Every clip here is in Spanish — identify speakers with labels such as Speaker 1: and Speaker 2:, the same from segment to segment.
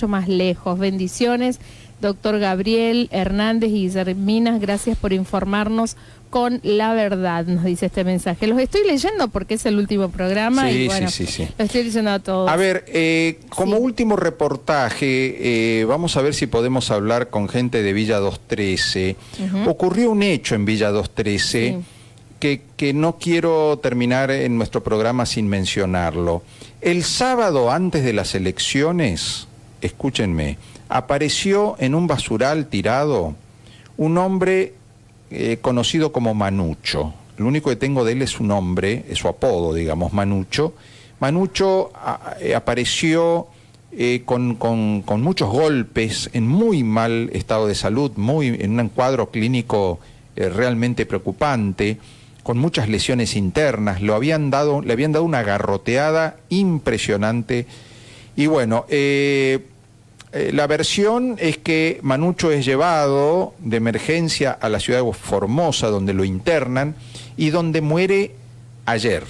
Speaker 1: mucho más lejos. Bendiciones, doctor Gabriel Hernández y Guillerminas, gracias por informarnos con la verdad, nos dice este mensaje. Los estoy leyendo porque es el último programa y bueno,
Speaker 2: sí.
Speaker 1: lo estoy diciendo a todos.
Speaker 2: A ver, como último reportaje, vamos a ver si podemos hablar con gente de Villa 213. Ocurrió un hecho en Villa 213 que no quiero terminar en nuestro programa sin mencionarlo. El sábado antes de las elecciones, escúchenme, apareció en un basural tirado un hombre conocido como Manucho. Lo único que tengo de él es su nombre, es su apodo, digamos, Manucho. Manucho apareció con muchos golpes, en muy mal estado de salud, en un cuadro clínico realmente preocupante, con muchas lesiones internas. Le habían dado una garroteada impresionante. Y bueno, la versión es que Manucho es llevado de emergencia a la ciudad de Formosa, donde lo internan y donde muere ayer.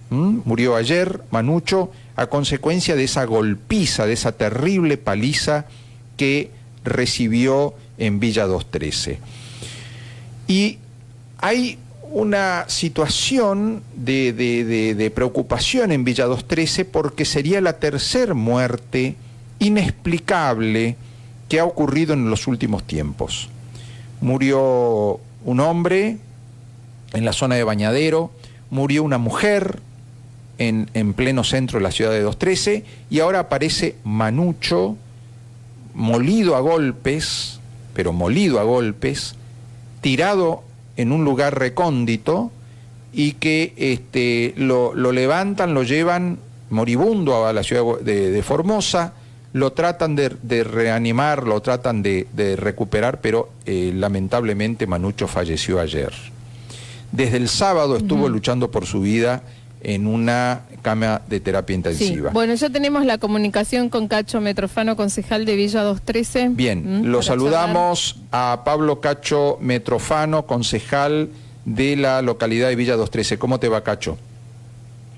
Speaker 2: Murió ayer Manucho a consecuencia de esa golpiza, de esa terrible paliza que recibió en Villa 213. Y hay una situación de preocupación en Villa 213 porque sería la tercera muerte inexplicable que ha ocurrido en los últimos tiempos. Murió un hombre en la zona de Bañadero, murió una mujer en pleno centro de la ciudad de 213 y ahora aparece Manucho molido a golpes, pero molido a golpes, tirado en un lugar recóndito y que lo levantan, lo llevan moribundo a la ciudad de Formosa, lo tratan de reanimar, lo tratan de recuperar, pero lamentablemente Manucho falleció ayer. Desde el sábado estuvo luchando por su vida en una cama de terapia intensiva.
Speaker 1: Sí. Bueno, ya tenemos la comunicación con Cacho Metrofano, concejal de Villa 213.
Speaker 2: Bien, lo saludamos a Pablo Cacho Metrofano, concejal de la localidad de Villa 213. ¿Cómo te va, Cacho?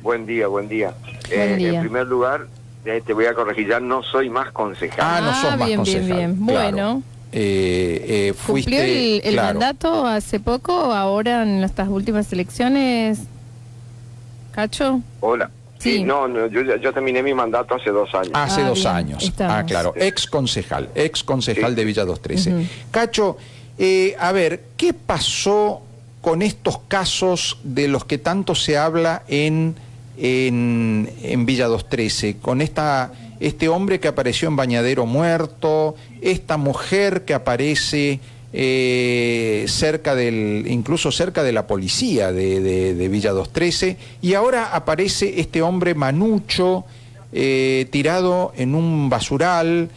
Speaker 3: Buen día, buen día.
Speaker 1: Buen día.
Speaker 3: En primer lugar, te voy a corregir, ya no soy más concejal.
Speaker 2: No sos más concejal.
Speaker 1: Bien.
Speaker 2: Claro.
Speaker 1: Bueno.
Speaker 2: Fuiste,
Speaker 1: ¿Cumplió el
Speaker 2: claro,
Speaker 1: mandato hace poco, ahora en estas últimas elecciones, Cacho?
Speaker 3: Hola.
Speaker 1: Sí.
Speaker 3: No, yo terminé mi mandato hace 2 años.
Speaker 2: Hace 2
Speaker 1: bien,
Speaker 2: años.
Speaker 1: estamos.
Speaker 2: Claro, ex concejal
Speaker 3: Sí.
Speaker 2: de Villa 213. Cacho, a ver, ¿qué pasó con estos casos de los que tanto se habla en Villa 213? Con este hombre que apareció en Bañadero muerto, esta mujer que aparece incluso cerca de la policía de Villa 213, y ahora aparece este hombre Manucho tirado en un basural,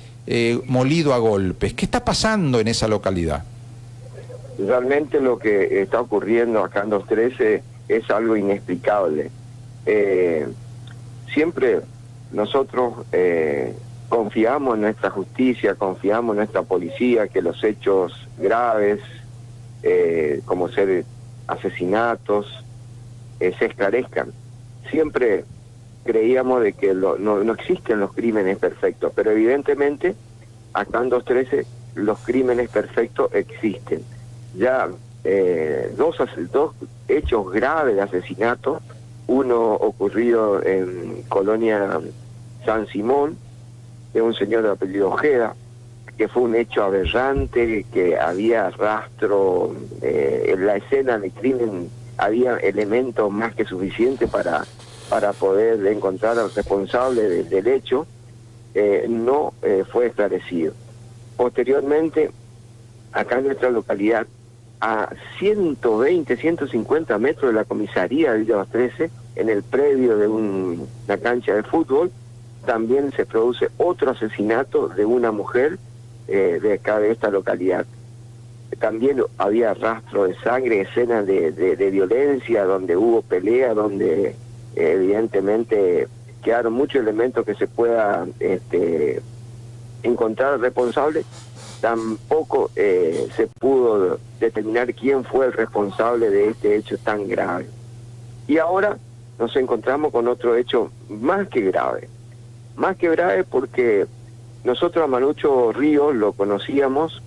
Speaker 2: molido a golpes. ¿Qué está pasando en esa localidad?
Speaker 3: Realmente lo que está ocurriendo acá en 213 es algo inexplicable. Siempre nosotros confiamos en nuestra justicia, confiamos en nuestra policía, que los hechos graves, como ser asesinatos, se esclarezcan. Siempre creíamos de que no existen los crímenes perfectos, pero evidentemente acá en 213 los crímenes perfectos existen. Ya dos hechos graves de asesinato, uno ocurrido en Colonia San Simón, de un señor de apellido Ojeda, que fue un hecho aberrante, que había rastro, en la escena del crimen había elementos más que suficientes para poder encontrar al responsable del hecho, no fue esclarecido. Posteriormente, acá en nuestra localidad, a 120, 150 metros de la comisaría de Villa 213, en el predio de una cancha de fútbol, también se produce otro asesinato de una mujer de acá de esta localidad. También había rastro de sangre, escenas de violencia, donde hubo pelea, donde evidentemente quedaron muchos elementos que se pueda encontrar responsable. Tampoco se pudo determinar quién fue el responsable de este hecho tan grave. Y ahora nos encontramos con otro hecho más que grave porque nosotros a Manucho Ríos lo conocíamos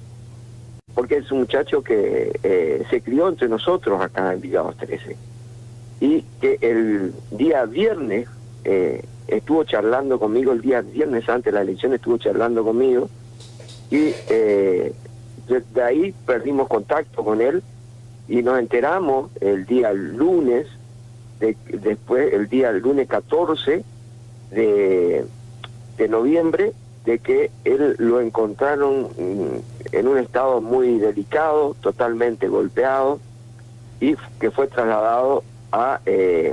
Speaker 3: porque es un muchacho que se crió entre nosotros acá en Villa 213 y que el día viernes estuvo charlando conmigo, el día viernes antes de la elección estuvo charlando conmigo y de ahí perdimos contacto con él y nos enteramos el día lunes, después el día lunes 14 de noviembre, de que él lo encontraron en un estado muy delicado, totalmente golpeado, y que fue trasladado a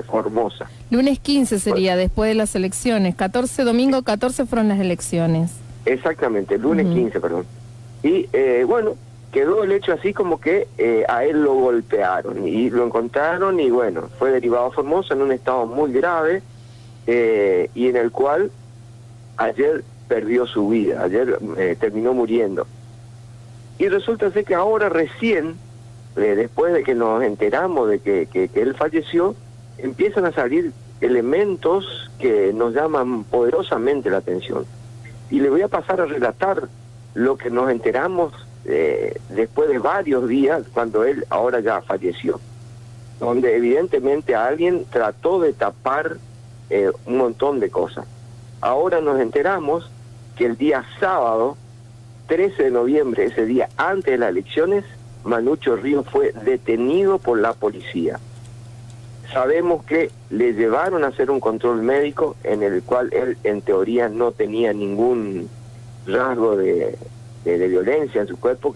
Speaker 3: Formosa.
Speaker 1: Lunes 15 sería, después de las elecciones. 14, domingo 14 fueron las elecciones.
Speaker 3: Exactamente, lunes 15, perdón. Y bueno, quedó el hecho así como que a él lo golpearon y lo encontraron y bueno, fue derivado a Formosa en un estado muy grave y en el cual ayer perdió su vida, ayer terminó muriendo. Y resulta ser que ahora recién, después de que nos enteramos de que él falleció, empiezan a salir elementos que nos llaman poderosamente la atención. Y le voy a pasar a relatar lo que nos enteramos después de varios días, cuando él ahora ya falleció, donde evidentemente alguien trató de tapar un montón de cosas. Ahora nos enteramos que el día sábado, 13 de noviembre, ese día antes de las elecciones, Manucho Ríos fue detenido por la policía. Sabemos que le llevaron a hacer un control médico en el cual él en teoría no tenía ningún rasgo de violencia en su cuerpo,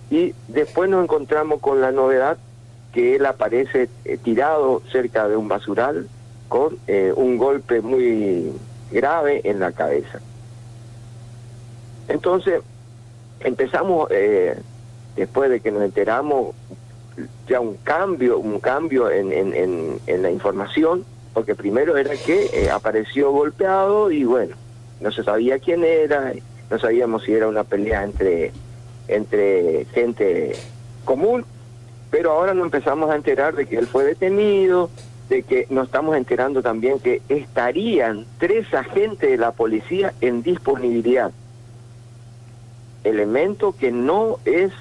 Speaker 3: y después nos encontramos con la novedad que él aparece tirado cerca de un basural con un golpe muy grave en la cabeza. Entonces empezamos, después de que nos enteramos, ya un cambio en la información, porque primero era que apareció golpeado y bueno, no se sabía quién era, no sabíamos si era una pelea entre gente común, pero ahora nos empezamos a enterar de que él fue detenido, de que nos estamos enterando también que estarían 3 agentes de la policía en disponibilidad, elemento que no es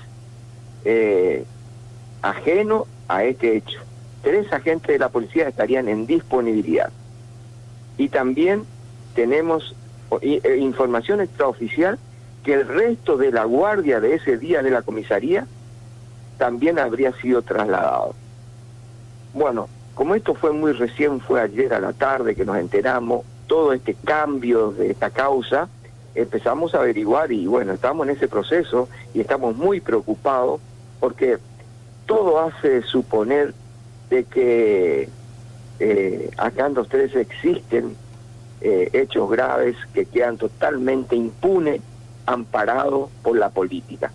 Speaker 3: ajeno a este hecho. 3 agentes de la policía estarían en disponibilidad. Y también tenemos información extraoficial que el resto de la guardia de ese día de la comisaría también habría sido trasladado. Bueno, como esto fue muy recién, fue ayer a la tarde que nos enteramos, todo este cambio de esta causa, empezamos a averiguar y bueno, estamos en ese proceso y estamos muy preocupados porque todo hace suponer de que acá en 213 existen hechos graves que quedan totalmente impunes, amparados por la política.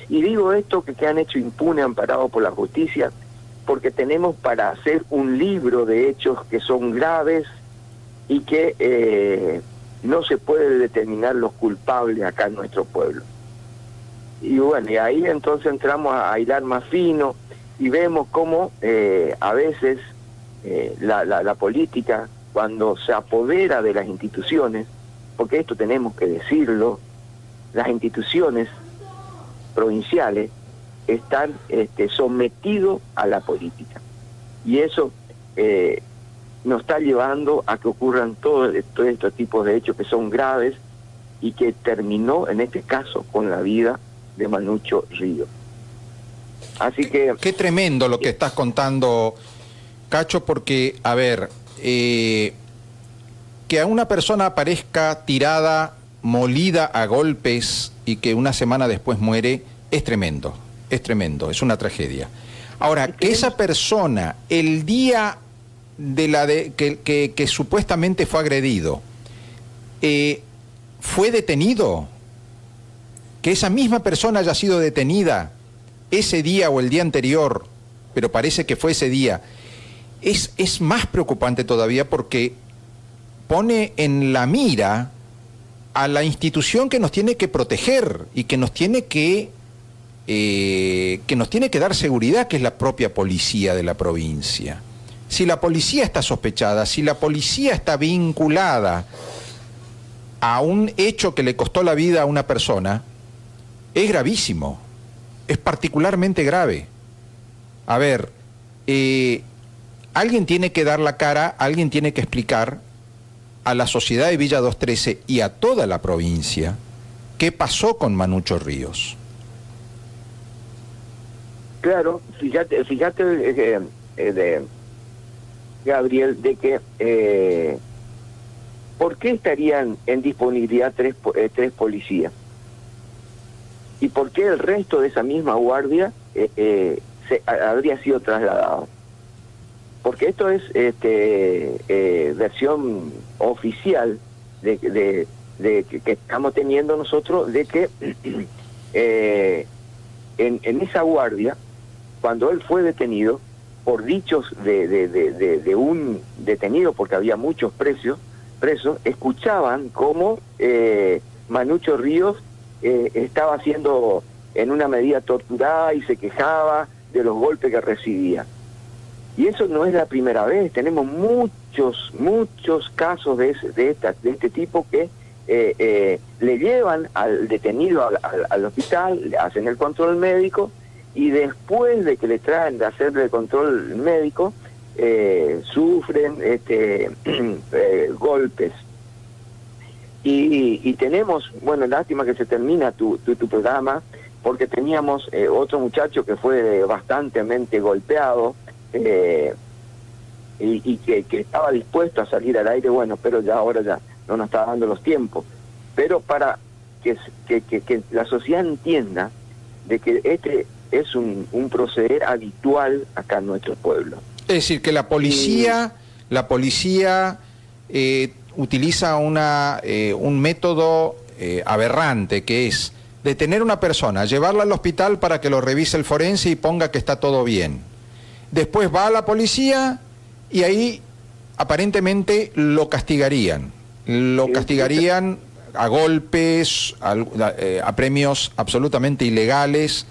Speaker 3: Y digo esto, que quedan hechos impunes, amparados por la justicia, porque tenemos para hacer un libro de hechos que son graves y que no se puede determinar los culpables acá en nuestro pueblo. Y bueno, y ahí entonces entramos a hilar más fino y vemos cómo a veces la política, cuando se apodera de las instituciones, porque esto tenemos que decirlo, las instituciones provinciales están sometidos a la política. Y eso nos está llevando a que ocurran todos estos tipos de hechos que son graves y que terminó en este caso con la vida de Manucho Ríos. Así que...
Speaker 2: Qué tremendo lo que estás contando, Cacho, porque, a ver, que a una persona aparezca tirada, molida a golpes y que una semana después muere, es tremendo, es una tragedia. Ahora, que esa persona, el día que supuestamente fue agredido, fue detenido, que esa misma persona haya sido detenida ese día o el día anterior, pero parece que fue ese día, es más preocupante todavía porque pone en la mira a la institución que nos tiene que proteger y que nos tiene que dar seguridad, que es la propia policía de la provincia. Si la policía está sospechada, si la policía está vinculada a un hecho que le costó la vida a una persona, es gravísimo, es particularmente grave. A ver, alguien tiene que dar la cara, alguien tiene que explicar a la sociedad de Villa 213 y a toda la provincia qué pasó con Manucho Ríos.
Speaker 3: Claro, fíjate Gabriel, de que ¿por qué estarían en disponibilidad tres policías? ¿Y por qué el resto de esa misma guardia habría sido trasladado? Porque esto es versión oficial de que estamos teniendo nosotros, de que en esa guardia, cuando él fue detenido, por dichos de un detenido, porque había muchos presos, escuchaban cómo Manucho Ríos estaba siendo en una medida torturada y se quejaba de los golpes que recibía. Y eso no es la primera vez, tenemos muchos casos de este tipo que le llevan al detenido al hospital, le hacen el control médico, y después de que le traen de hacerle el control médico, sufren golpes. Y tenemos, bueno, lástima que se termina tu programa, porque teníamos otro muchacho que fue bastante golpeado, y que estaba dispuesto a salir al aire, bueno, pero ahora ya no nos está dando los tiempos. Pero para que la sociedad entienda de que este es un proceder habitual acá en nuestro pueblo.
Speaker 2: Es decir, que la policía utiliza un método aberrante, que es detener a una persona, llevarla al hospital para que lo revise el forense y ponga que está todo bien. Después va a la policía y ahí aparentemente lo castigarían. Lo castigarían a golpes, a premios absolutamente ilegales.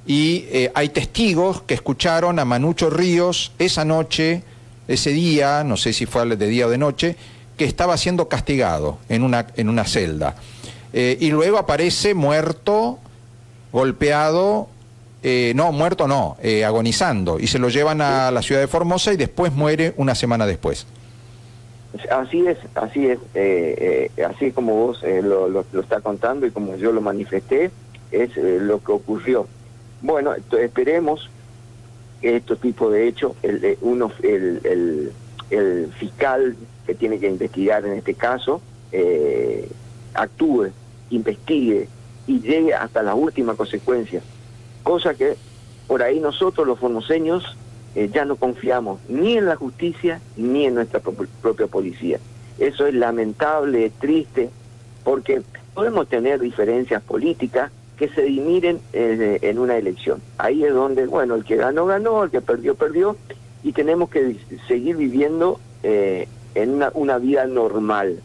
Speaker 2: Y hay testigos que escucharon a Manucho Ríos esa noche, ese día, no sé si fue de día o de noche, que estaba siendo castigado en una celda. Y luego aparece muerto, golpeado, agonizando, y se lo llevan a la ciudad de Formosa y después muere una semana después.
Speaker 3: Así es como vos lo está contando y como yo lo manifesté, es lo que ocurrió. Bueno, esperemos que estos tipos de hechos, el fiscal que tiene que investigar en este caso, actúe, investigue y llegue hasta la última consecuencia, cosa que por ahí nosotros los formoseños ya no confiamos ni en la justicia ni en nuestra propia policía. Eso es lamentable, triste, porque podemos tener diferencias políticas que se dimiren en una elección. Ahí es donde, bueno, el que ganó, ganó, el que perdió, perdió, y tenemos que seguir viviendo en una vida normal.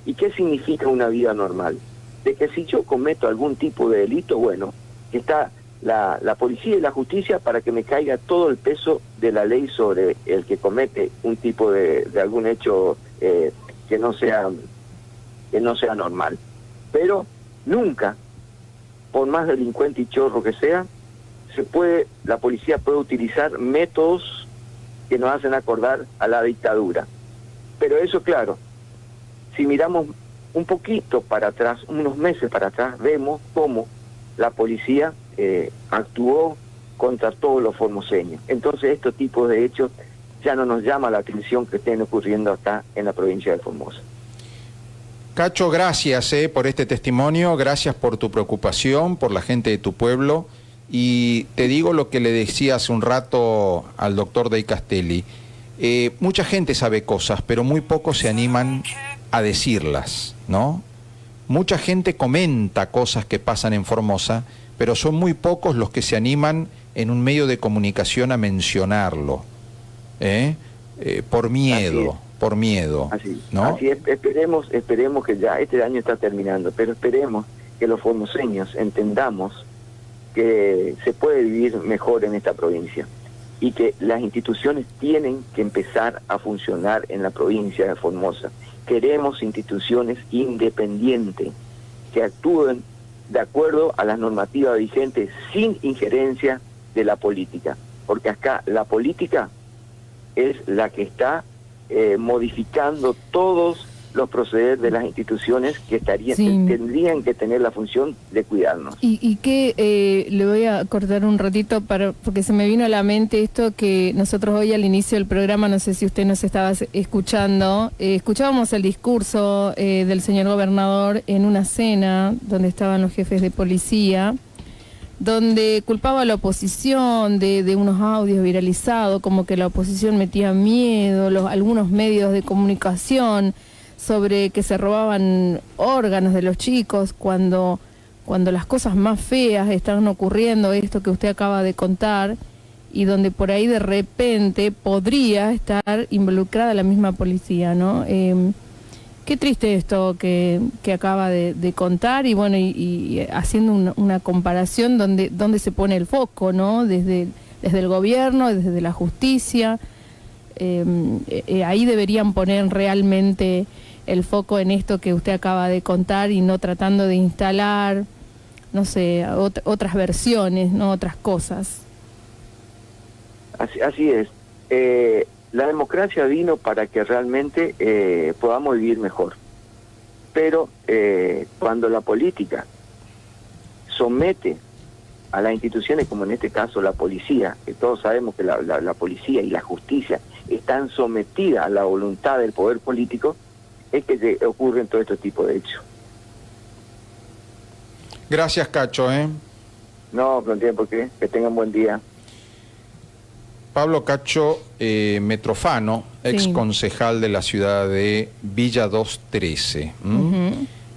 Speaker 3: ¿Y qué significa una vida normal? De que si yo cometo algún tipo de delito, bueno, está la policía y la justicia para que me caiga todo el peso de la ley sobre el que comete un tipo de algún hecho que no sea normal. Pero nunca, por más delincuente y chorro que sea, la policía puede utilizar métodos que nos hacen acordar a la dictadura. Pero eso, claro, si miramos un poquito para atrás, unos meses para atrás, vemos cómo la policía actuó contra todos los formoseños. Entonces estos tipos de hechos ya no nos llama la atención que estén ocurriendo acá en la provincia de Formosa.
Speaker 2: Cacho, gracias por este testimonio, gracias por tu preocupación, por la gente de tu pueblo, y te digo lo que le decía hace un rato al doctor Dey Castelli. Mucha gente sabe cosas, pero muy pocos se animan a decirlas, ¿no? Mucha gente comenta cosas que pasan en Formosa, pero son muy pocos los que se animan en un medio de comunicación a mencionarlo, por miedo. Por miedo, ¿no?
Speaker 3: Así es, esperemos que ya este año está terminando, pero esperemos que los formoseños entendamos que se puede vivir mejor en esta provincia y que las instituciones tienen que empezar a funcionar en la provincia de Formosa queremos instituciones independientes que actúen de acuerdo a las normativas vigentes sin injerencia de la política, porque acá la política es la que está modificando todos los procederes de las instituciones que tendrían que tener la función de cuidarnos.
Speaker 1: Y que le voy a cortar un ratito porque se me vino a la mente esto que nosotros hoy al inicio del programa, no sé si usted nos estaba escuchando, escuchábamos el discurso del señor gobernador en una cena donde estaban los jefes de policía, donde culpaba a la oposición de unos audios viralizados, como que la oposición metía miedo, algunos medios de comunicación, sobre que se robaban órganos de los chicos cuando las cosas más feas están ocurriendo, esto que usted acaba de contar, y donde por ahí de repente podría estar involucrada la misma policía, ¿no? Qué triste esto que acaba de contar, y bueno, y haciendo una comparación donde se pone el foco, ¿no? Desde el gobierno, desde la justicia, ahí deberían poner realmente el foco en esto que usted acaba de contar y no tratando de instalar, no sé, otras versiones, no otras cosas.
Speaker 3: Así es. La democracia vino para que realmente podamos vivir mejor. Pero cuando la política somete a las instituciones, como en este caso la policía, que todos sabemos que la policía y la justicia están sometidas a la voluntad del poder político, es que ocurren todo este tipo de hechos.
Speaker 2: Gracias, Cacho.
Speaker 3: No tiene por qué. Que tengan buen día.
Speaker 2: Pablo Cacho Metrofano, ex concejal de la ciudad de Villa 213.